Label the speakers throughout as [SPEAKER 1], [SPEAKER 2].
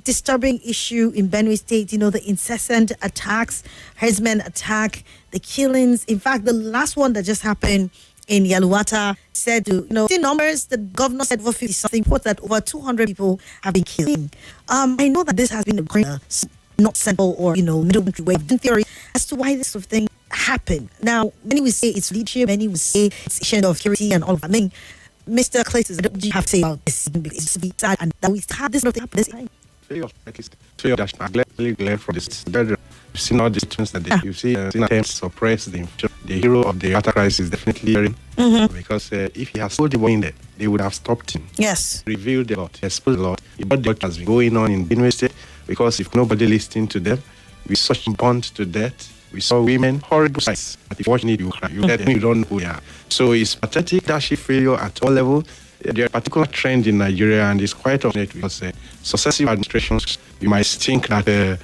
[SPEAKER 1] disturbing issue in Benue State, the incessant attacks, herdsmen attack, the killings. In fact, the last one that just happened in Yaluwata said the numbers, the governor said over 50 something, reports that over 200 people have been killed. I know that this has been not simple or, middle country way in theory as to why this sort of thing happened. Now, many will say it's leadership, many will say it's issue of security and all of that. I mean, Mr. Cletus, what do you have to say about this? It's sad and that we had this sort of thing happen this time.
[SPEAKER 2] From this, you've seen all the things that you see attempts to suppress the hero of the water crisis is definitely hearing. Because if he has told the one there, they would have stopped him.
[SPEAKER 1] Yes.
[SPEAKER 2] Revealed a lot, exposed a lot about what has been going on in Benue State. Because if nobody listened to them, we saw him burned to death. We saw women, horrible sights. But if you watch it, you cry. You don't know who they are. So it's pathetic leadership failure at all levels. There are a particular trend in Nigeria, and it's quite unfortunate because successive administrations, you might think that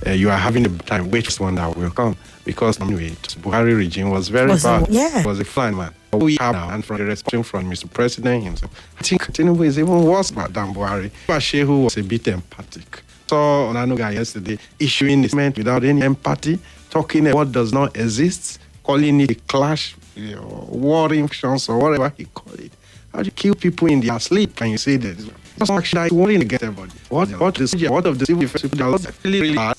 [SPEAKER 2] you are having a time. Wait for one that will come. Because anyway, the Buhari regime was very bad. It was a fine man. What we have now, and from the response from Mr. President himself, I think Tinubu is even worse than Buhari. Bashe, who was a bit empathic. Saw Onanuga yesterday issuing a statement without any empathy, talking about what does not exist, calling it a clash, war infections or whatever he called it. How do you kill people in their sleep and you say that? That's actually warning against everybody. What of the civil defense people that really hard?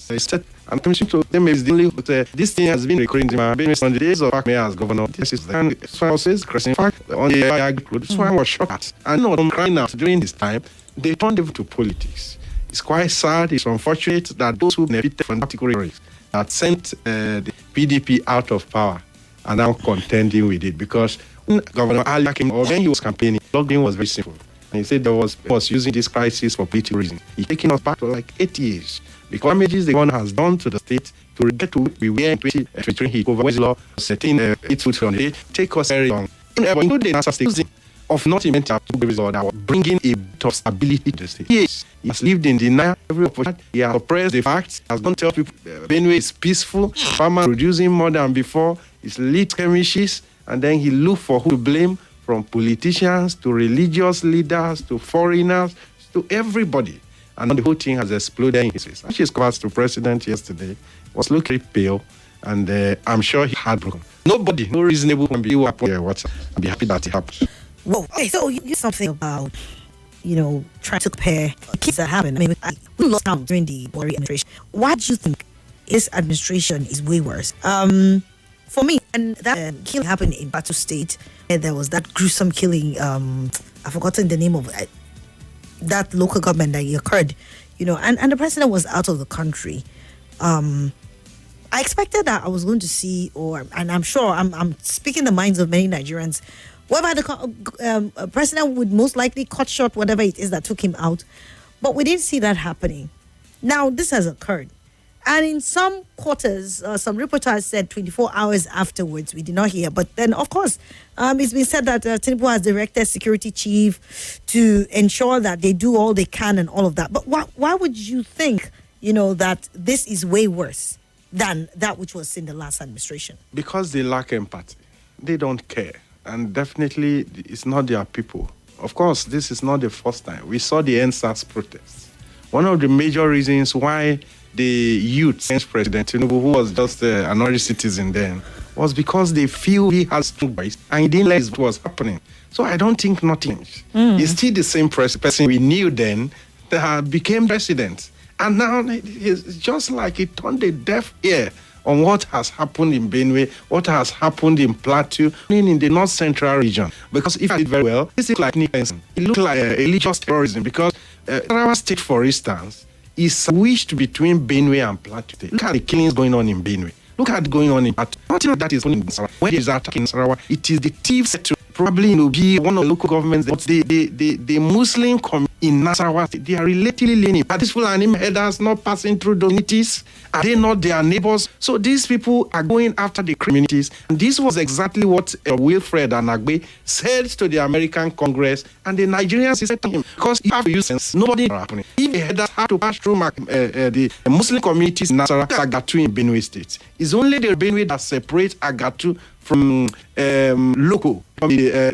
[SPEAKER 2] I'm coming to them is the only this thing has been recurring in my business on the days of me as governor. This is the sources, in fact, on the agriculture. This one was shocked at. And not crying out during this time, they turned it to politics. It's quite sad, it's unfortunate that those who benefited from that particular that sent the PDP out of power are now contending with it because Governor Ali came, or when he was campaigning, lockdown was very simple. And he said was using this crisis for political reasons. He's taking us back to like 8 years. The damages the governor has done to the state to get to we were in 2023 he over law setting it on the take us very long. Including the state of not even to result that bringing a bit of stability to the state. Yes, he has lived in denial every opportunity. He has suppressed the facts. Has gone to tell people Benue is peaceful. Farmers producing more than before. He's lit skirmishes. And then he looked for who to blame, from politicians to religious leaders to foreigners to everybody. And the whole thing has exploded in his face. She spoke to the president yesterday, was looking pale, and I'm sure he had broken. Nobody, no reasonable can be up here. I'll be happy that it happened.
[SPEAKER 1] Whoa, okay, so you something about, trying to compare kids that happened. I mean, we lost count during the Buhari administration. Why do you think this administration is way worse? For me, and that killing happened in Plateau State, and there was that gruesome killing. I've forgotten the name of that local government that occurred, and the president was out of the country. I expected that I was going to see, and I'm sure I'm speaking the minds of many Nigerians, whereby the president would most likely cut short whatever it is that took him out, but we didn't see that happening. Now this has occurred. And in some quarters, some reporters said 24 hours afterwards, we did not hear. But then, of course, it's been said that Tinubu has directed security chief to ensure that they do all they can and all of that. But why would you think, that this is way worse than that which was in the last administration?
[SPEAKER 2] Because they lack empathy. They don't care. And definitely, it's not their people. Of course, this is not the first time. We saw the NSAS protests. One of the major reasons why the youth against President Tinubu, who was just an ordinary citizen then, was because they feel he has strong voice and he didn't realize what was happening. So I don't think nothing changed. He's still the same person we knew then that became president. And now it's just like he turned a deaf ear on what has happened in Benue, what has happened in Plateau, in the North Central region. Because if I did very well, this is like Nicholson. It looked like religious terrorism because Sarawak State, for instance, is switched between Benue and Plateau. Look at the killings going on in Benue. Look at going on in Plateau. Nothing like that is going on in Sarawak. When there is attack in Sarawak, it is the thieves to probably be one of the local governments. But the Muslim community in Nasarawa, they are relatively lenient. Are these Fulani headers not passing through those communities? Are they not their neighbors? So these people are going after the communities. And this was exactly what Wilfred Anagbe said to the American Congress. And the Nigerians said to him, because you have to use sense, nobody is happening. If the headers have to pass through the Muslim communities in Nasarawa, Agatu in Benue State, it's only the Benue that separates Agatu from local, from the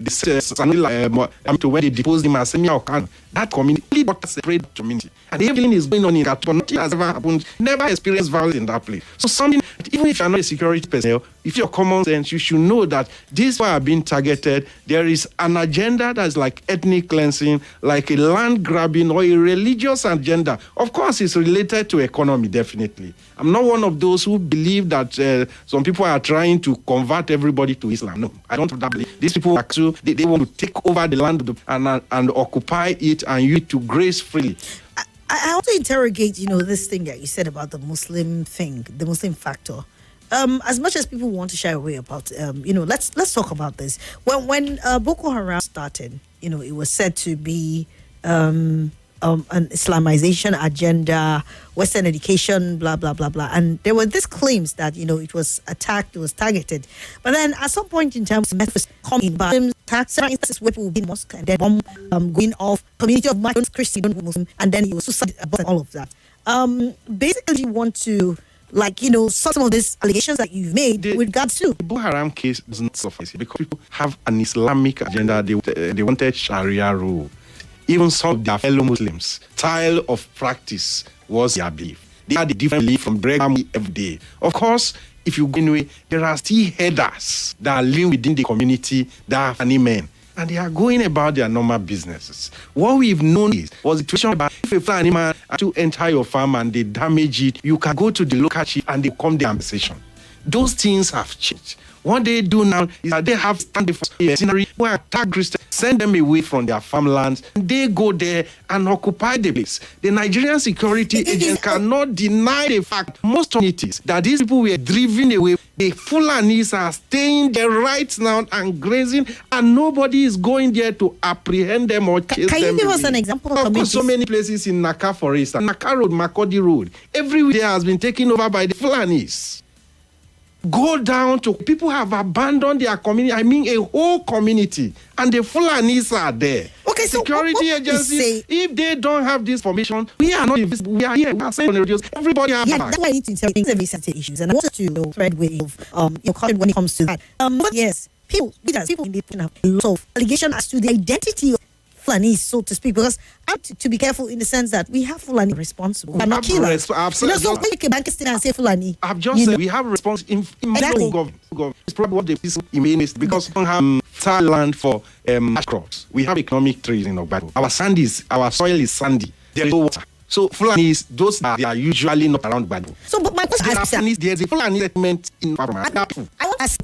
[SPEAKER 2] to when they deposed him as Semia Okan. That community, only doctors separate the community. And everything is going on in that, but nothing has ever happened. Never experienced violence in that place. So something, even if you're not a security personnel, if you're common sense, you should know that these people are being targeted. There is an agenda that's like ethnic cleansing, like a land grabbing, or a religious agenda. Of course, it's related to economy, definitely. I'm not one of those who believe that some people are trying to convert everybody to Islam. No, I don't believe. These people actually, they want to take over the land and occupy it and use it to grace freely.
[SPEAKER 1] I want to interrogate, this thing that you said about the Muslim thing, the Muslim factor. As much as people want to shy away about, let's talk about this. When Boko Haram started, it was said to be an Islamization agenda, Western education, blah blah blah blah, and there were these claims that it was attacked, it was targeted, but then at some point in time, methods come in, but several instances where people will be in mosque and then bomb going off, community of Muslims, Christian, Muslim, and then it was suicide and all of that. Basically, you want to some of these allegations that you've made with regards to
[SPEAKER 2] the Boko Haram case does not suffice because people have an Islamic agenda. They wanted Sharia rule. Even some of their fellow Muslims, style of practice was their belief. They had a different belief from Brigham every day. Of course, if you go anyway, there are still headers that are living within the community that are funny men. And they are going about their normal businesses. What we've known was the situation about if a Fulani man to enter your farm and they damage it, you can go to the local chief and they come their compensation. Those things have changed. What they do now is that they have stand for scenery where attack Christians, send them away from their farmlands, and they go there and occupy the place. The Nigerian security agents cannot deny the fact, most communities, that these people were driven away. The Fulanis are staying there right now and grazing, and nobody is going there to apprehend them or chase them.
[SPEAKER 1] Can you give us an example
[SPEAKER 2] of course, so many places in Naka, for instance, Naka Road, Makodi Road, everywhere has been taken over by the Fulanis. Go down to people have abandoned their community. I mean, a whole community, and the Fulanis are there.
[SPEAKER 1] Okay, so
[SPEAKER 2] security agencies, if they don't have this formation, we are not invisible. We are here. We are saying on the radios. Everybody has
[SPEAKER 1] that's why I need to tell you things are very sensitive issues, and I wanted to thread with your comment when it comes to that. But yes, people in the have a lot of allegation as to the identity of Fulani, so to speak, because I have to be careful in the sense that we have Fulani responsible, but not killers. So when you can bank and say Fulani,
[SPEAKER 2] I've just said we have a response in
[SPEAKER 1] exactly.
[SPEAKER 2] government. It's probably what the people in Maine is because we don't have fertile land for crops. We have economic trees in Agada. Our soil is sandy. There is no water. So Fulani is those that they are usually not around Agada.
[SPEAKER 1] So, but my question is,
[SPEAKER 2] there's a Fulani settlement in Parma.
[SPEAKER 1] I want to ask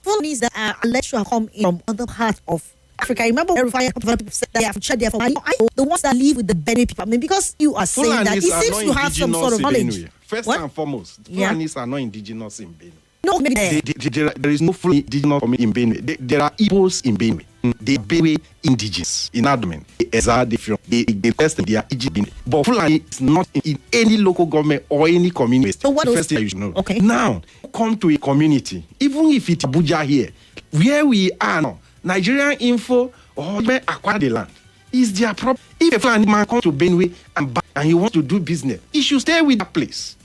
[SPEAKER 1] Fulanis that are alleged to have come in from other parts of Africa. Remember, people said they have shared their family. The ones that live with the Benue people. I mean, because you are saying
[SPEAKER 2] Fulanis
[SPEAKER 1] that it seems you have some sort of knowledge.
[SPEAKER 2] First and foremost, Fulanis are not indigenous in Benue.
[SPEAKER 1] No, maybe
[SPEAKER 2] there is no fully indigenous community in Benue. There are Igbos in Benue. They Benue indigenous in Admin. They test they are Benue. But Fulani is not in any local government or any community.
[SPEAKER 1] So what
[SPEAKER 2] first thing you should know.
[SPEAKER 1] Okay.
[SPEAKER 2] Now, come to a community, even if it's Abuja here, where we are now, Nigerian info or acquire the land is their problem. If a Fulani man comes to Benue and he wants to do business, he should stay with that place.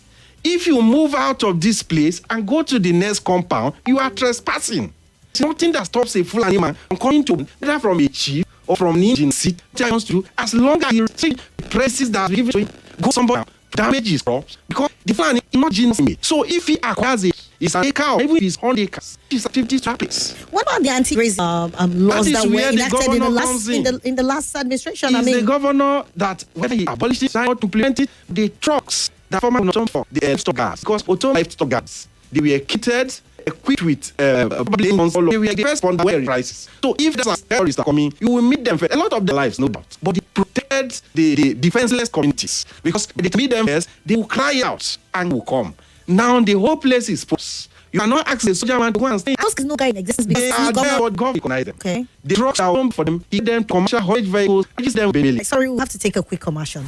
[SPEAKER 2] If you move out of this place and go to the next compound, you are trespassing. It's nothing that stops a Fulani man from coming to whether from a chief or from an engine seat, as long as he receives places that are given to him, go somewhere, damage his crops, because the Fulani is not genocide. So if he acquires it's an acre or even if it's 100 acres, it's a 50 acres.
[SPEAKER 1] What about the anti-racism laws that were enacted in the last administration?
[SPEAKER 2] It's the governor that, whether he abolished it or not implemented the trucks that former for the livestock guards, because auto livestock guards, they were equipped with public funds. They were the first one that were crisis. So if there's a terrorist coming, you will meet them first. A lot of their lives, no doubt, but they protect the defenseless communities, because they meet them first, they will cry out and will come. Now the whole place is exposed. You cannot ask the soldier man to go and stay.
[SPEAKER 1] House is no guy in existence because
[SPEAKER 2] they are there, but God recognize them.
[SPEAKER 1] Okay.
[SPEAKER 2] The trucks are home for them. Give them commercial haulage vehicles. Register them daily.
[SPEAKER 1] Sorry, we'll have to take a quick commercial.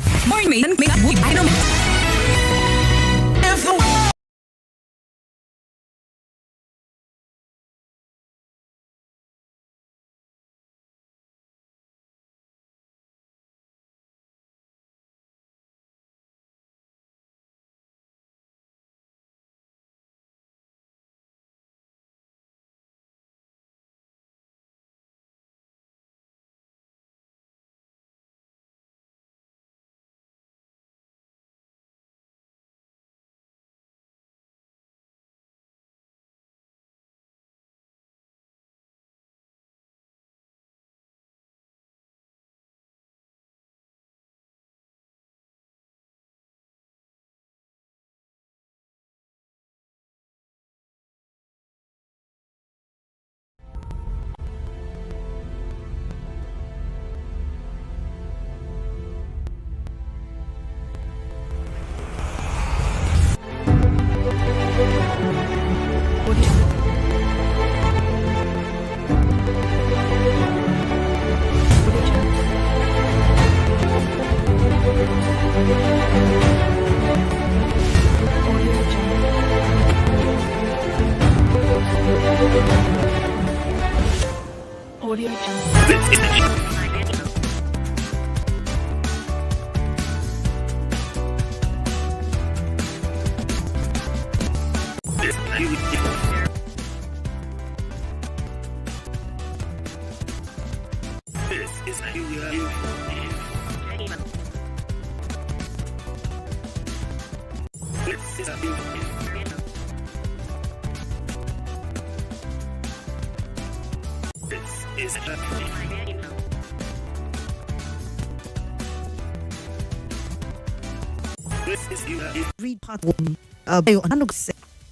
[SPEAKER 1] Read part one.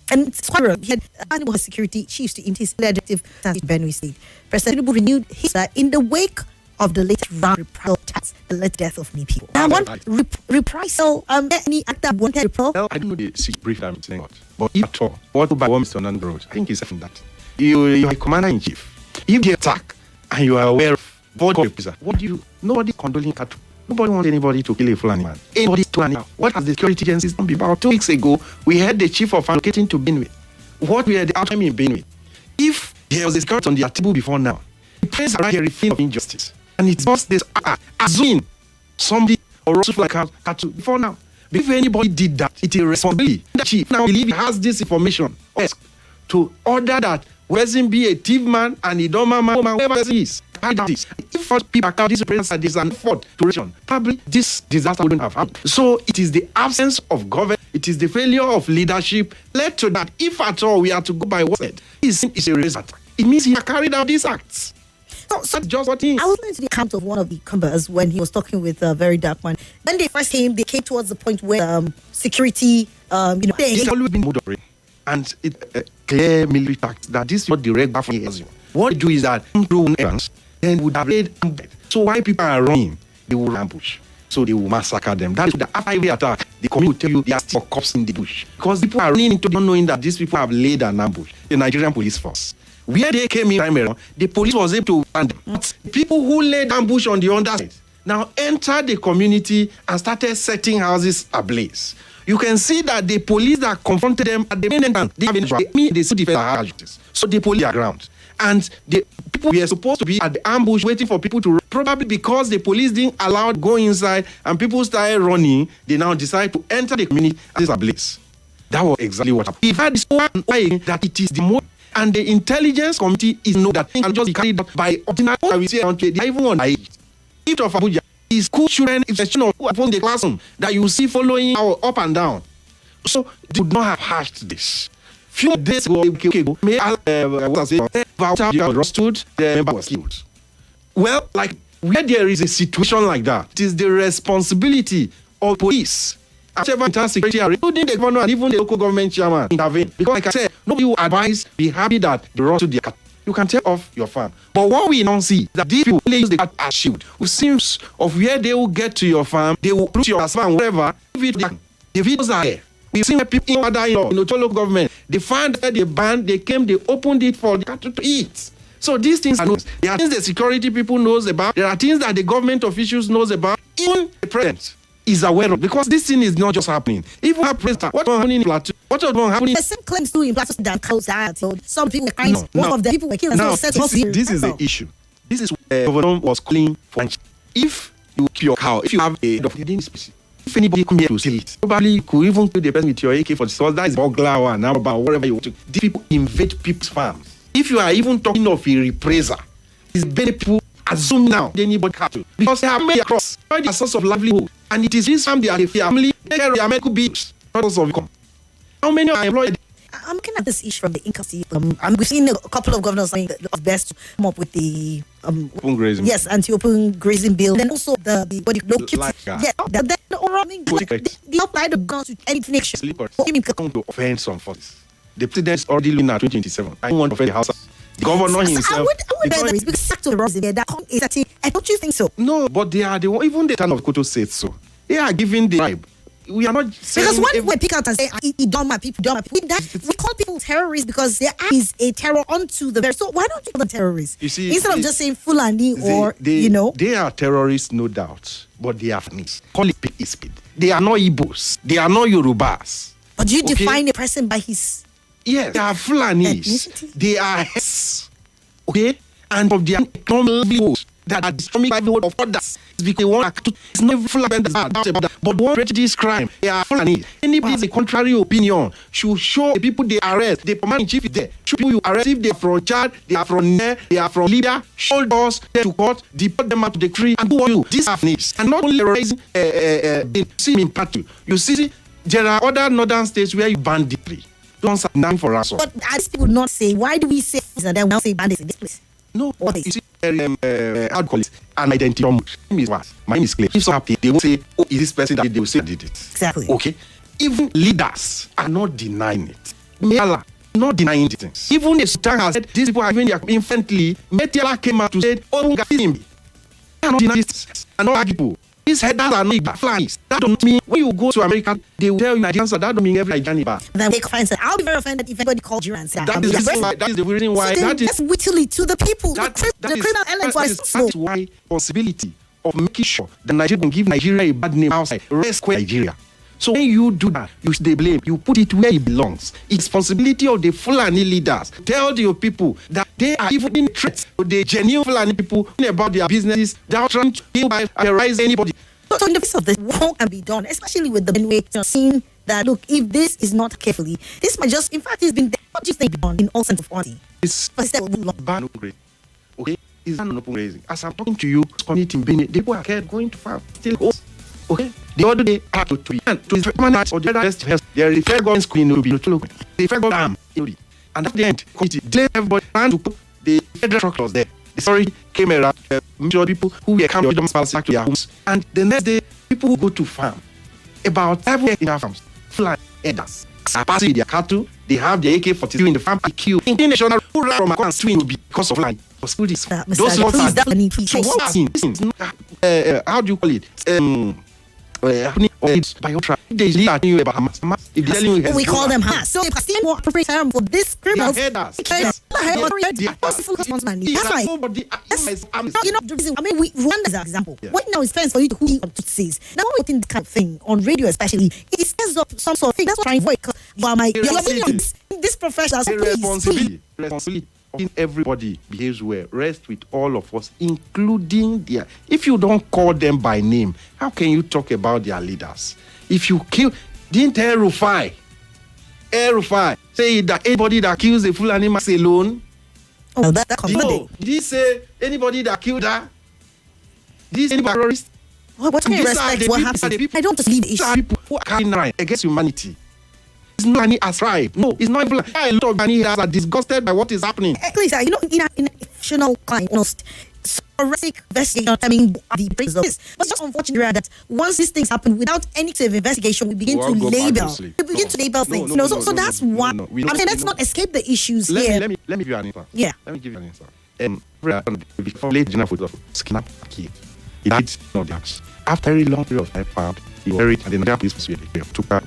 [SPEAKER 1] And it's quite rare. He had animal security chiefs to his legislative Benue State. President Tinubu renewed his in the wake of the latest round reprisal attacks, the latest death of many people. Now, one reprisal, any actor wanted reprisal?
[SPEAKER 2] Well, I don't know the brief I'm saying, but if at all, what about what Mr. Nando wrote, I think he's saying that. You're a commander in chief. If you attack and you are aware of what do you, nobody condoling cattle. Nobody wants anybody to kill a Fulani man. Anybody to animal. What has the security agencies done? About 2 weeks ago, we had the chief of allocating to Benue. What we had the outcome in Benue. If there was a security on the table before now, the place around here refrain of injustice. And it's just this assuming somebody or like cattle before now. If anybody did that, it's a responsibility. The chief now believe he has this information to order that Wesson be a thief man and a dumb man, whoever it is. This. If people account this represents this and fought duration, probably this disaster wouldn't have happened. So it is the absence of government, it is the failure of leadership led to that. If at all we are to go by what said, it's a result. It means he carried out these acts. So that's just what he is.
[SPEAKER 1] I was listening to the account of one of the Kumbas when he was talking with a very dark one. When they first came, they came towards the point where security,
[SPEAKER 2] it's always been mode of rain. And it clear military tactics that this is not the regular for years. What they do is that through errands, then would have raided. So why people are running, they will ambush. So they will massacre them. That is the after every attack, the community will tell you there are still cops in the bush. Because people are running into not knowing that these people have laid an ambush. The Nigerian police force. Where they came in primary, the police was able to find them. But people who laid ambush on the underside now entered the community and started setting houses ablaze. You can see that the police that confronted them at the main entrance, they still defend our casualties. So the police are ground. And the people were supposed to be at the ambush waiting for people to probably because the police didn't allow to go inside and people started running, they now decide to enter the community as is ablaze. That was exactly what happened. If that is one way that it is the most, and the intelligence committee is know that things can just be carried out by ordinary people. We say they even on age. If of Abuja is school children, it's a children who are in the classroom that you see following up and down. So they would not have hatched this. Few days ago, stood, the member was killed. Well, like where there is a situation like that, it is the responsibility of police, whichever security, including the governor and even the local government chairman, intervene. Because, like I said, nobody will advise, be happy that they run to the cat. You can take off your farm. But what we don't see that these people use the cat as shield. We see of where they will get to your farm, they will put your farm wherever. The videos are there. We've seen people in Agada, in the local government, they found that they banned, they came, they opened it for the cattle to eat. So these things are known. There are things the security people knows about. There are things that the government officials knows about. Even the president is aware of, because this thing is not just happening. If we have president, what was happening in Plateau? What was happening?
[SPEAKER 1] The same claims too in Plateau that close out. So some people were crying. One of the people were killed.
[SPEAKER 2] Now, this is the issue. This is what government was calling for. If you keep your cow, if you have a species, if anybody come here to steal it, probably you could even kill the person with your AK-47. That is burglar or now about whatever you want to. These people invade people's farms. If you are even talking of a reprisal, it's better people assume now anybody cattle because they have made across their source of livelihood, and it is this farm they are the family. Their medical bills, source of income. How many are employed?
[SPEAKER 1] I'm looking at this issue from the income. We've seen a couple of governors saying that it's best to come up with the
[SPEAKER 2] open grazing.
[SPEAKER 1] Yes, anti-open grazing bill. And also the what you then the overall thing, the apply the guns to anything next year.
[SPEAKER 2] To offend some forces. The president is already looking at 2027. I don't want to offend the House. The governor himself.
[SPEAKER 1] I would bet there is because to the Rose there that is that I don't you think so?
[SPEAKER 2] No, but they are the one. Even the town of Koto said so. They are giving the bribe. We are not saying
[SPEAKER 1] because when we pick out and say he don't my people, we call people terrorists because their act is a terror onto the very. So why don't you call them terrorists? You see, instead of just saying Fulani or
[SPEAKER 2] they are terrorists, no doubt, but they are Fulanis. Call it speed. They are not Igbos. They are not Yorubas.
[SPEAKER 1] But do you define a person by his?
[SPEAKER 2] Yes, they are Fulanis. They are okay, and of their economic that are destroying livelihood of others. Because they want to. It's not Fulani but one prejudice crime. They are Fulani. Anybody with a contrary opinion should show the people they arrest. The commander in chief is there. Show people you arrest if they are from Chad, they are from Niger, they are from Libya. Show us them to court, deport them out to the tree, and do what you. These are Fulanis, and not only raising see in part two. You see There are other northern states where you banditry. Don't say nothing for us.
[SPEAKER 1] But as people not say, why do we say this and then we don't say bandits in this place?
[SPEAKER 2] No, what you see, how do you call it? An identity. My name is what? My name is Cletus. If someone happy, they will say, oh, is this person that they will say did it?
[SPEAKER 1] Exactly.
[SPEAKER 2] Okay. Even leaders are not denying it. May Allah not denying things. Even if Sultan has said these people are even infantry, Metiala came out to say, oh, they are not denying this. And not people. These headers are not flies. That don't mean when you go to America, they will tell you Nigerians, that don't mean every Nigerian is bad.
[SPEAKER 1] Then they find that I'll be very offended if anybody called you and said
[SPEAKER 2] that is the reason why.
[SPEAKER 1] So
[SPEAKER 2] that is
[SPEAKER 1] just whittly to the people. The criminal elements
[SPEAKER 2] that's why possibility of making sure the Nigerian give Nigeria a bad name outside rescue Nigeria. So when you do that, they blame. You put it where it belongs. It's responsibility of the Fulani leaders. Tell your people that they are even in threats to the genuine Fulani people about their businesses. They are trying to terrorize anybody.
[SPEAKER 1] So in the face of this, what can be done, especially with the Benue, seeing that, look, if this is not carefully, this might just, in fact, it's been, what do you think done in all sense of honesty?
[SPEAKER 2] It's ban open grazing. Okay? It's ban open grazing. As I'm talking to you, community in Benue, the people are going to farm, still go. Okay? The other day, I had to the permanent or the other best health, there is a federal government school in Nubi, the federal dam in Nubi. And at the end, community, everybody trying to put the federal structures there. The story came around, people who were coming back to their homes. And the next day, people who go to farm, about 7 in our farms, fly elders are passing their cattle, they have their AK-42 in the farm, they kill. International who ran from Accra swing will be because of land. Those what how do you call it? By your tribe, they tell you about Hamas.
[SPEAKER 1] We call them Hamas. So if I see more appropriate term for this criminals,
[SPEAKER 2] that's
[SPEAKER 1] why. You know, the reason, I mean, Rwanda is an example. What now is fence for you to who on says. Now, when you think this kind of thing on radio, especially, it stirs up some sort of thing. That's what I'm trying to avoid. But this professional, so
[SPEAKER 2] responsibility. Everybody behaves well. Rest with all of us, including their. If you don't call them by name, how can you talk about their leaders? If you kill, didn't Rufai say that anybody that kills a full animal alone?
[SPEAKER 1] Oh, that
[SPEAKER 2] did he say anybody that killed her? This anybody terrorist?
[SPEAKER 1] What can you respect? What happened? I don't just leave the issue.
[SPEAKER 2] People who are carrying right against humanity. It's not any ascribe. No, it's not even. A lot of Ghanaians are disgusted by what is happening.
[SPEAKER 1] Please, you know, in a fictional crime, almost forensic investigation, I mean, the praise of this. But it's just unfortunate that once these things happen without any sort of investigation, we begin to label. We begin to label things. So that's why. I mean, let's not escape the issues here.
[SPEAKER 2] Let me give you an answer.
[SPEAKER 1] Yeah.
[SPEAKER 2] Let me give you an answer. Before late dinner for skin up a kid, he died of the house. After a very long period of time, found he was buried, and the Nigerian police was took out.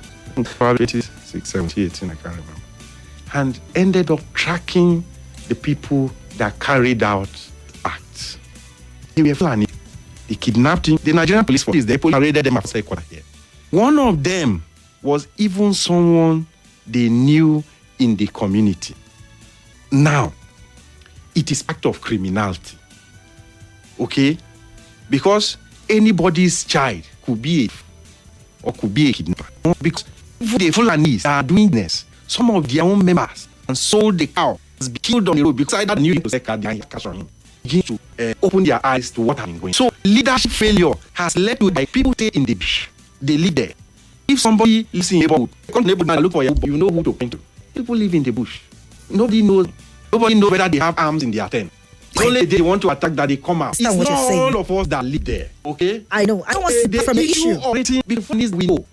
[SPEAKER 2] Probably 86, 70, 18, I can't remember. And ended up tracking the people that carried out acts. They were planning. They kidnapped him. The Nigerian police force, they paraded them after a quarter here. One of them was even someone they knew in the community. Now, it is act of criminality. Okay? Because anybody's child could be a kidnapper. Because if the Fulanis are doing this, some of their own members and sold the cow has been killed on the road because either knew it was a car behind cash on him. Begin to open their eyes to what has been going. So leadership failure has led to like people stay in the bush. They live there. If somebody lives in a neighborhood, come to the neighborhood and look for you know who to point to. People live in the bush. Nobody knows whether they have arms in their tent. It's only they want to attack that they come out. It's not all of us that live there. Okay?
[SPEAKER 1] I know. I don't want to speak from the issue.
[SPEAKER 2] Before this we know.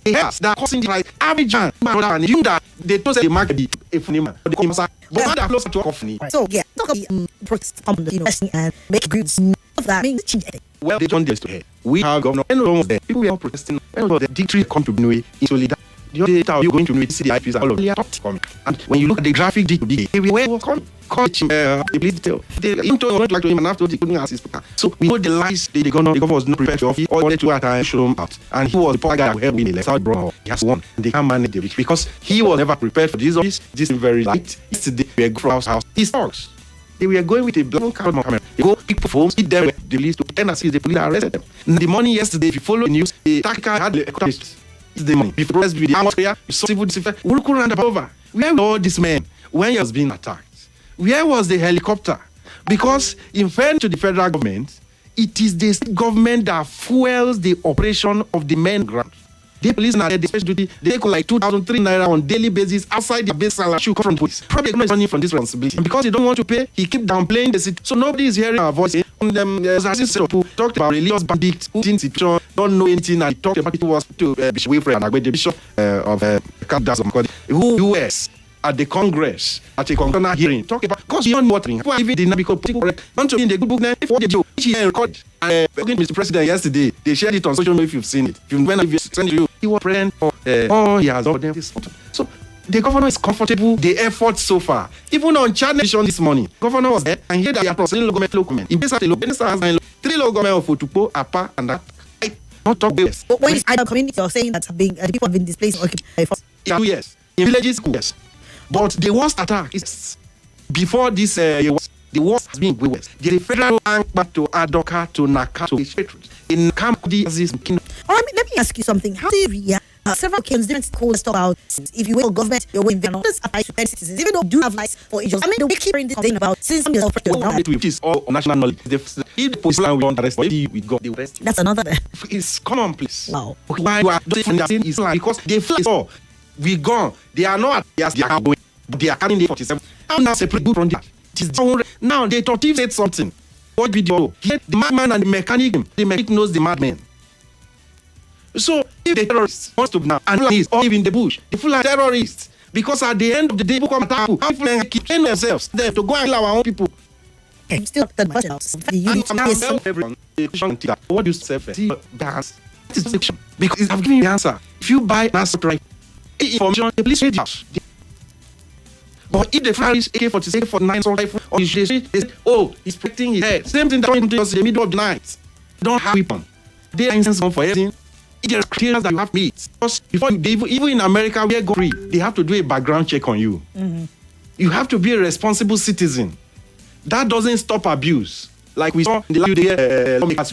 [SPEAKER 2] They hate that causing the right. Average man, brother, and you that they don't say the market be a funny man. But that are close to a company.
[SPEAKER 1] So yeah, talk about the and make groups of that means change anything.
[SPEAKER 2] Well, they don't this to head. We have governor. Anyone was there. People were all protesting. The dictator come to Benue in solidarity. The other day, you're going to see the IPs and all of them coming. And when you look at the graphic, they were coming. The police detail. They don't like to him, and after they couldn't ask his speaker. So we know the lies the governor was not prepared to offer. All wanted to at show him out. And he was the poor guy who helped win the election. He has won. They can't manage the because he was never prepared for this office. This is very light. Yesterday, we were going from house. He talks. They were going with a black camera. They go pick phones, hit them, the list to Tennessee, the police arrested them. In the morning yesterday, if you follow the news, the tactical had the economist. The money. Before with the arms prayer, you saw civil defense. We couldn't run over. Where were all these men when he was being attacked? Where was the helicopter? Because in fairness to the federal government, it is the state government that fuels the operation of the main ground. The police now they special duty. They take like 2,003 naira on daily basis outside their base salary. Should come from police. Probably not running from this responsibility. And because he don't want to pay, he keep downplaying the situation. So nobody is hearing our voice. On them, who talked about religious bandits who didn't situation, don't know anything, and he talked about it was to Bishop Wilfred and the Bishop of Agada, who US at the Congress at a congressional hearing talk about because you don't know what people are even did not because people want to be in the good book now. If what they do, which he recorded and Mr. President yesterday, they shared it on social media. If you've seen it, if you when I send it to you, he was praying for all he has done this. So the governor is comfortable. The effort so far, even on Channel this morning, governor was there and here they are processing local government. He basically has 3 local government of Otupo, Apa, and that. Not talk base.
[SPEAKER 1] But when either community are saying that the people have been displaced or occupied for
[SPEAKER 2] 2 years in villages, yes. But the worst attack is before this. The worst has been West. The federal bank back to Adoka to Naka to in Camp this kingdom.
[SPEAKER 1] All right, let me ask you something. How do you react? Several Kenyans different stakeholders talk about if you will government, you're winning. This applies to citizens, even though do have rights for each other. I mean, we keep hearing this thing about since some yourself.
[SPEAKER 2] It is all national knowledge. If the police we want arrest, we got the rest.
[SPEAKER 1] That's another.
[SPEAKER 2] It's common, please.
[SPEAKER 1] Wow.
[SPEAKER 2] Why you are doing is because they fly all. We gone. They are not. Yes, they are going. They are carrying the 47. How now separate good from that? Now they thought he said something. What video? Yet the madman and the mechanic knows the madman. So if the terrorist wants to now and is or in the bush, the full are terrorists. Because at the end of the day, people come attack. How people keep killing themselves there to go and kill our own people.
[SPEAKER 1] Okay, still the
[SPEAKER 2] what do you say first? Because I've given you the answer. If you buy an answer right information, the police radio. But if the fire is AK-47, 49, or they say, oh, he's protecting his head. Same thing that happened to us in the middle of the night. They don't have weapon. They are instance for everything. It is criteria that you have to meet. Because before even in America, where go free, they have to do a background check on you. Mm-hmm. You have to be a responsible citizen. That doesn't stop abuse. Like we saw in the last year, lawmakers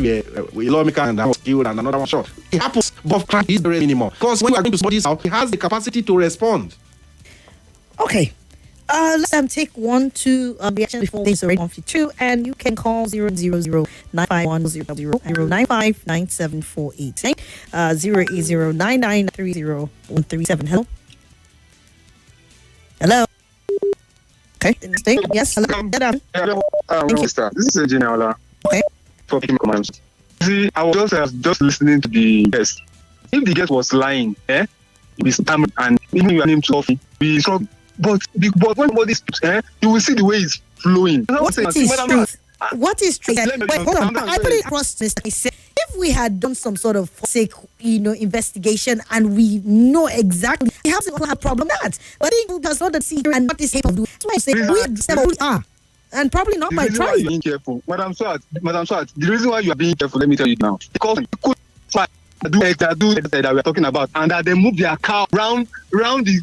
[SPEAKER 2] were lawmakers and that was killed and another one shot. It happens, but crime is very minimal. Because when we are going to sort this out, he has the capacity to respond.
[SPEAKER 1] Okay. Let's take 1, 2 reactions before things are ready. 152, and you can call 000-951-095-9748. 080-9930-137. Hello. Okay. Yes.
[SPEAKER 3] Hello. Mister. This is Engineer.
[SPEAKER 1] Okay.
[SPEAKER 3] For people commands. See, I was just listening to the guest. If the guest was lying, he be stammering and even your name Sophie, be strong. But when somebody speaks, you will see the way it's flowing.
[SPEAKER 1] What is truth? What is truth? Wait, hold on. I put it across this. I said, if we had done some sort of investigation and we know exactly, we have a problem with that. But it does not see and not this type of do. That's why I say we are. And probably not by trying.
[SPEAKER 3] Being careful, Madam Swat. The reason why you are being careful, let me tell you now, because you could try do that we are talking about, and that they move their car round the.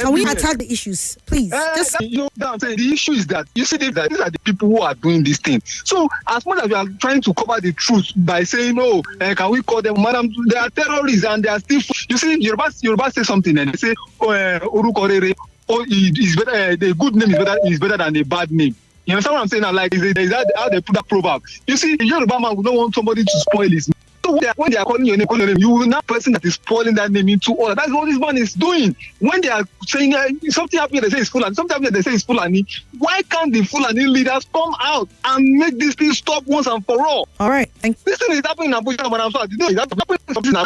[SPEAKER 1] Can we attack the issues, please?
[SPEAKER 3] I'm saying the issue is that you see that these are the people who are doing this thing. So as much as we are trying to cover the truth by saying, oh, can we call them, madam? They are terrorists and they are still. You see, Yoruba say something and they say, Orukorere. Oh, it's better. The good name is better than the bad name. You understand what I'm saying? Like, is that how they put that proverb? You see, the Yoruba man would not want somebody to spoil his name. So when they are calling your name, you will not person that is spoiling that name into order. That's what this man is doing. When they are saying something happened, they say it's Fulani. Something happened, they say it's Fulani. Why can't the Fulani leaders come out and make this thing stop once and for all?
[SPEAKER 1] All right, thank you.
[SPEAKER 3] This thing is happening in Abuja, but I'm sorry. It's happening in something. All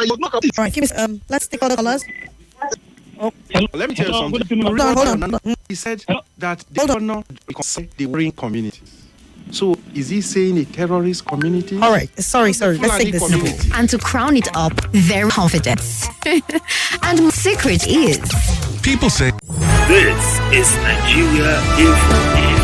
[SPEAKER 1] right, give us, let's take all the colors.
[SPEAKER 2] Oh, let me tell you something.
[SPEAKER 1] Hold on.
[SPEAKER 2] He said that they don't know the worrying communities. So is he saying a terrorist community?
[SPEAKER 1] All right. Sorry. Let's take this simple.
[SPEAKER 4] And to crown it up, their confidence. And my secret is...
[SPEAKER 5] People say... This is Nigeria Info.